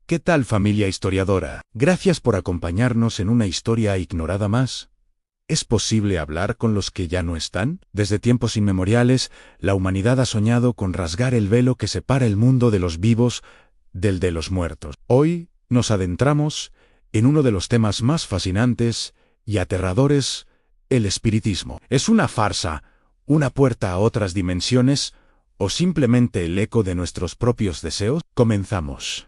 ¿Qué tal, familia historiadora? Gracias por acompañarnos en una historia ignorada más. ¿Es posible hablar con los que ya no están? Desde tiempos inmemoriales, la humanidad ha soñado con rasgar el velo que separa el mundo de los vivos del de los muertos. Hoy nos adentramos en uno de los temas más fascinantes y aterradores: el espiritismo. ¿Es una farsa, una puerta a otras dimensiones, o simplemente el eco de nuestros propios deseos? Comenzamos.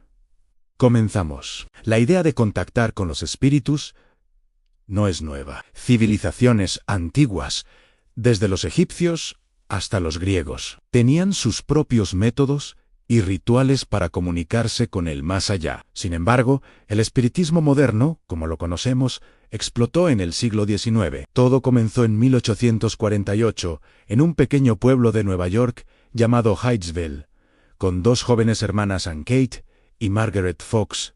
La idea de contactar con los espíritus no es nueva. Civilizaciones antiguas, desde los egipcios hasta los griegos, tenían sus propios métodos y rituales para comunicarse con el más allá. Sin embargo, el espiritismo moderno, como lo conocemos, explotó en el siglo XIX. Todo comenzó en 1848, en un pequeño pueblo de Nueva York llamado Hydesville, con dos jóvenes hermanas, Anne Kate y Margaret Fox.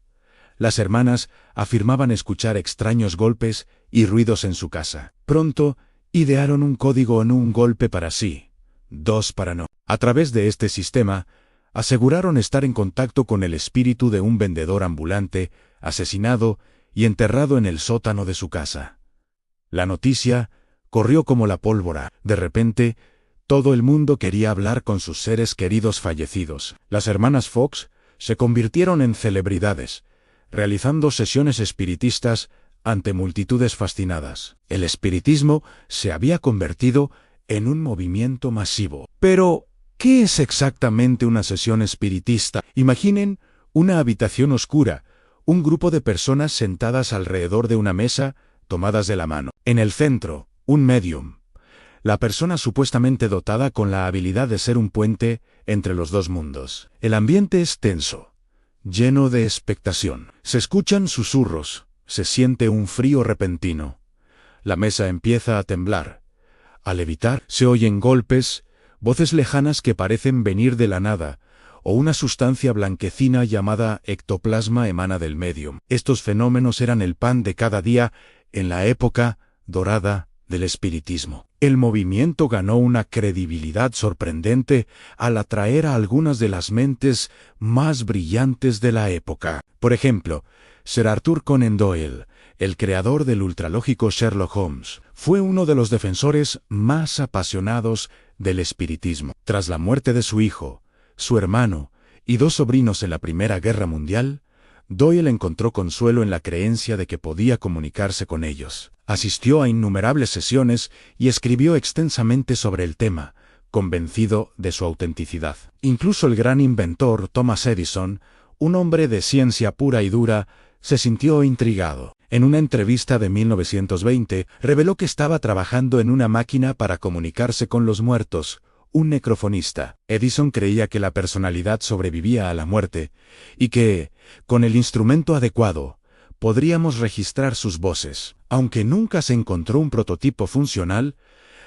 Las hermanas afirmaban escuchar extraños golpes y ruidos en su casa. Pronto, idearon un código en un golpe para sí, dos para no. A través de este sistema, aseguraron estar en contacto con el espíritu de un vendedor ambulante, asesinado y enterrado en el sótano de su casa. La noticia corrió como la pólvora. De repente, todo el mundo quería hablar con sus seres queridos fallecidos. Las hermanas Fox se convirtieron en celebridades, realizando sesiones espiritistas ante multitudes fascinadas. El espiritismo se había convertido en un movimiento masivo. Pero, ¿qué es exactamente una sesión espiritista? Imaginen una habitación oscura, un grupo de personas sentadas alrededor de una mesa, tomadas de la mano. En el centro, un medium, la persona supuestamente dotada con la habilidad de ser un puente entre los dos mundos. El ambiente es tenso, lleno de expectación. Se escuchan susurros, se siente un frío repentino. La mesa empieza a temblar. Al levitar, se oyen golpes, voces lejanas que parecen venir de la nada, o una sustancia blanquecina llamada ectoplasma emana del medium. Estos fenómenos eran el pan de cada día en la época dorada del espiritismo. El movimiento ganó una credibilidad sorprendente al atraer a algunas de las mentes más brillantes de la época. Por ejemplo, Sir Arthur Conan Doyle, el creador del ultralógico Sherlock Holmes, fue uno de los defensores más apasionados del espiritismo. Tras la muerte de su hijo, su hermano y dos sobrinos en la Primera Guerra Mundial, Doyle encontró consuelo en la creencia de que podía comunicarse con ellos. Asistió a innumerables sesiones y escribió extensamente sobre el tema, convencido de su autenticidad. Incluso el gran inventor Thomas Edison, un hombre de ciencia pura y dura, se sintió intrigado. En una entrevista de 1920, reveló que estaba trabajando en una máquina para comunicarse con los muertos, un necrofonista. Edison creía que la personalidad sobrevivía a la muerte y que, con el instrumento adecuado, podríamos registrar sus voces. Aunque nunca se encontró un prototipo funcional,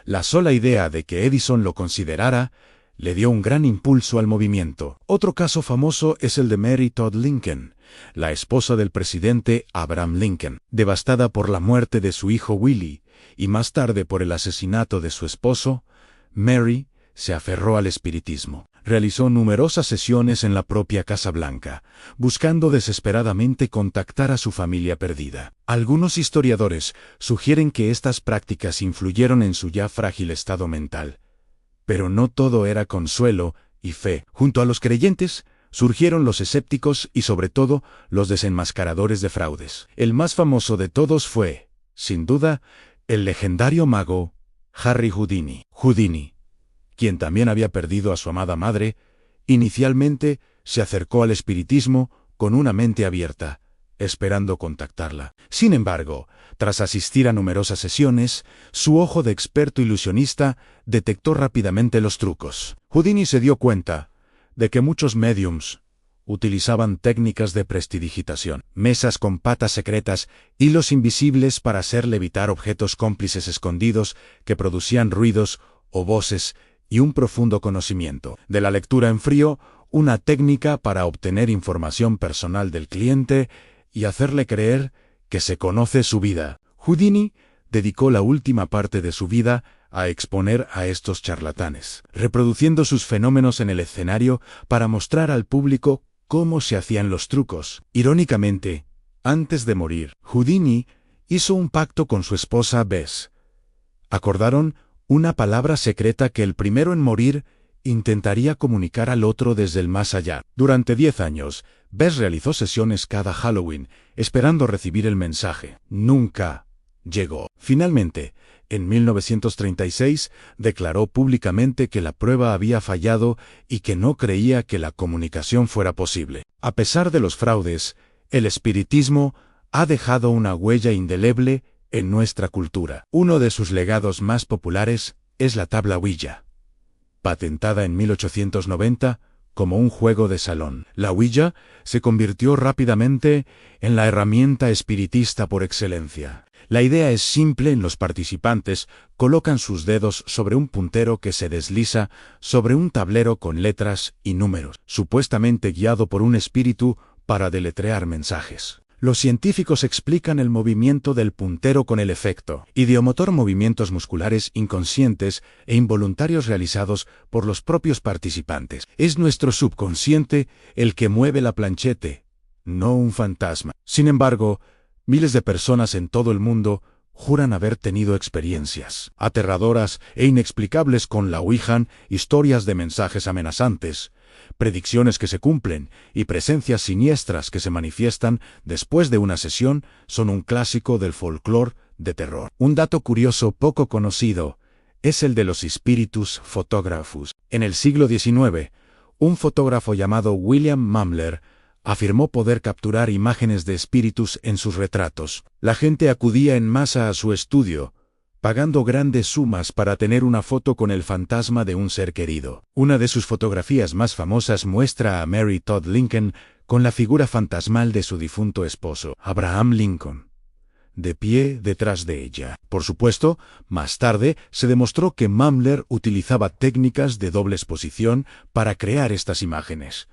la sola idea de que Edison lo considerara le dio un gran impulso al movimiento. Otro caso famoso es el de Mary Todd Lincoln, la esposa del presidente Abraham Lincoln. Devastada por la muerte de su hijo Willie y más tarde por el asesinato de su esposo, Mary se aferró al espiritismo. Realizó numerosas sesiones en la propia Casa Blanca, buscando desesperadamente contactar a su familia perdida. Algunos historiadores sugieren que estas prácticas influyeron en su ya frágil estado mental. Pero no todo era consuelo y fe. Junto a los creyentes, surgieron los escépticos y sobre todo los desenmascaradores de fraudes. El más famoso de todos fue, sin duda, el legendario mago Harry Houdini. Houdini, quien también había perdido a su amada madre, inicialmente se acercó al espiritismo con una mente abierta, esperando contactarla. Sin embargo, tras asistir a numerosas sesiones, su ojo de experto ilusionista detectó rápidamente los trucos. Houdini se dio cuenta de que muchos médiums utilizaban técnicas de prestidigitación, mesas con patas secretas, hilos invisibles para hacer levitar objetos cómplices escondidos que producían ruidos o voces, y un profundo conocimiento de la lectura en frío, una técnica para obtener información personal del cliente y hacerle creer que se conoce su vida. Houdini dedicó la última parte de su vida a exponer a estos charlatanes, reproduciendo sus fenómenos en el escenario para mostrar al público cómo se hacían los trucos. Irónicamente, antes de morir, Houdini hizo un pacto con su esposa Bess. Acordaron una palabra secreta que el primero en morir intentaría comunicar al otro desde el más allá. Durante 10 años, Bess realizó sesiones cada Halloween, esperando recibir el mensaje. Nunca llegó. Finalmente, en 1936, declaró públicamente que la prueba había fallado y que no creía que la comunicación fuera posible. A pesar de los fraudes, el espiritismo ha dejado una huella indeleble en nuestra cultura. Uno de sus legados más populares es la tabla Ouija, patentada en 1890 como un juego de salón. La Ouija se convirtió rápidamente en la herramienta espiritista por excelencia. La idea es simple: los participantes colocan sus dedos sobre un puntero que se desliza sobre un tablero con letras y números, supuestamente guiado por un espíritu para deletrear mensajes. Los científicos explican el movimiento del puntero con el efecto ideomotor, movimientos musculares inconscientes e involuntarios realizados por los propios participantes. Es nuestro subconsciente el que mueve la planchete, no un fantasma. Sin embargo, miles de personas en todo el mundo juran haber tenido experiencias aterradoras e inexplicables con la Ouija, historias de mensajes amenazantes, predicciones que se cumplen y presencias siniestras que se manifiestan después de una sesión son un clásico del folclore de terror. Un dato curioso poco conocido es el de los spiritus photographus. En el siglo XIX, un fotógrafo llamado William Mumler afirmó poder capturar imágenes de espíritus en sus retratos. La gente acudía en masa a su estudio, pagando grandes sumas para tener una foto con el fantasma de un ser querido. Una de sus fotografías más famosas muestra a Mary Todd Lincoln con la figura fantasmal de su difunto esposo, Abraham Lincoln, de pie detrás de ella. Por supuesto, más tarde se demostró que Mumler utilizaba técnicas de doble exposición para crear estas imágenes,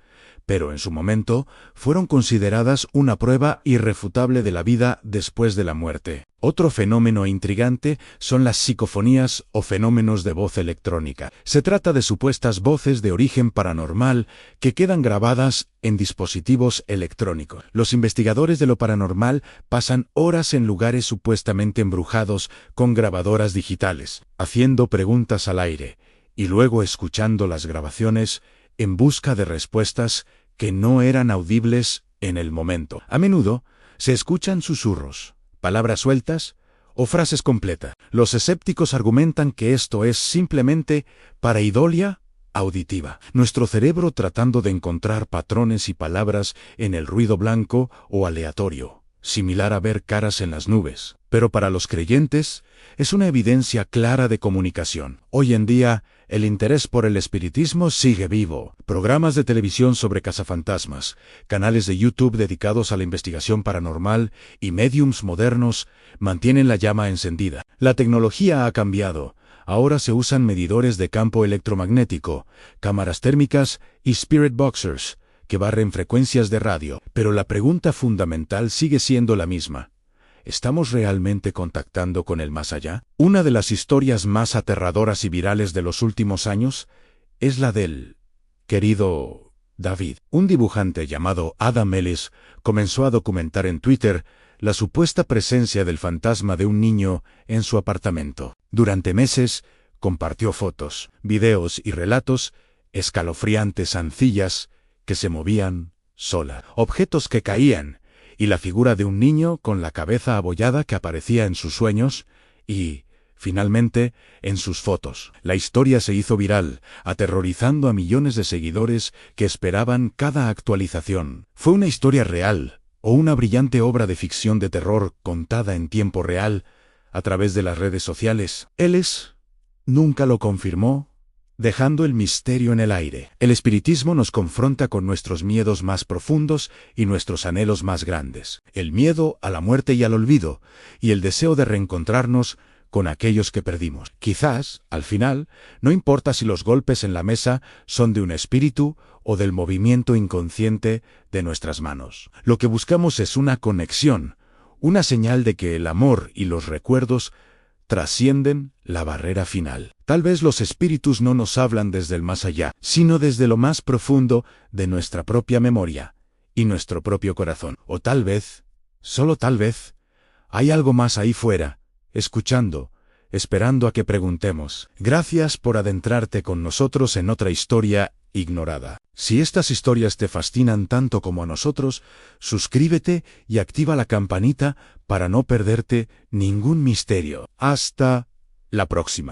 pero en su momento fueron consideradas una prueba irrefutable de la vida después de la muerte. Otro fenómeno intrigante son las psicofonías o fenómenos de voz electrónica. Se trata de supuestas voces de origen paranormal que quedan grabadas en dispositivos electrónicos. Los investigadores de lo paranormal pasan horas en lugares supuestamente embrujados con grabadoras digitales, haciendo preguntas al aire y luego escuchando las grabaciones en busca de respuestas que no eran audibles en el momento. A menudo se escuchan susurros, palabras sueltas o frases completas. Los escépticos argumentan que esto es simplemente pareidolia auditiva, nuestro cerebro tratando de encontrar patrones y palabras en el ruido blanco o aleatorio, similar a ver caras en las nubes. Pero para los creyentes es una evidencia clara de comunicación. Hoy en día, el interés por el espiritismo sigue vivo. Programas de televisión sobre cazafantasmas, canales de YouTube dedicados a la investigación paranormal y mediums modernos mantienen la llama encendida. La tecnología ha cambiado. Ahora se usan medidores de campo electromagnético, cámaras térmicas y spirit boxers, que barren frecuencias de radio. Pero la pregunta fundamental sigue siendo la misma: ¿estamos realmente contactando con el más allá? Una de las historias más aterradoras y virales de los últimos años es la del querido David. Un dibujante llamado Adam Ellis comenzó a documentar en Twitter la supuesta presencia del fantasma de un niño en su apartamento. Durante meses compartió fotos, videos y relatos escalofriantes, ancillas que se movían sola, objetos que caían, y la figura de un niño con la cabeza abollada que aparecía en sus sueños y, finalmente, en sus fotos. La historia se hizo viral, aterrorizando a millones de seguidores que esperaban cada actualización. ¿Fue una historia real o una brillante obra de ficción de terror contada en tiempo real a través de las redes sociales? Ellis nunca lo confirmó, dejando el misterio en el aire. El espiritismo nos confronta con nuestros miedos más profundos y nuestros anhelos más grandes. El miedo a la muerte y al olvido, y el deseo de reencontrarnos con aquellos que perdimos. Quizás, al final, no importa si los golpes en la mesa son de un espíritu o del movimiento inconsciente de nuestras manos. Lo que buscamos es una conexión, una señal de que el amor y los recuerdos trascienden la barrera final. Tal vez los espíritus no nos hablan desde el más allá, sino desde lo más profundo de nuestra propia memoria y nuestro propio corazón. O tal vez, solo tal vez, hay algo más ahí fuera, escuchando, esperando a que preguntemos. Gracias por adentrarte con nosotros en otra historia ignorada. Si estas historias te fascinan tanto como a nosotros, suscríbete y activa la campanita para no perderte ningún misterio. Hasta la próxima.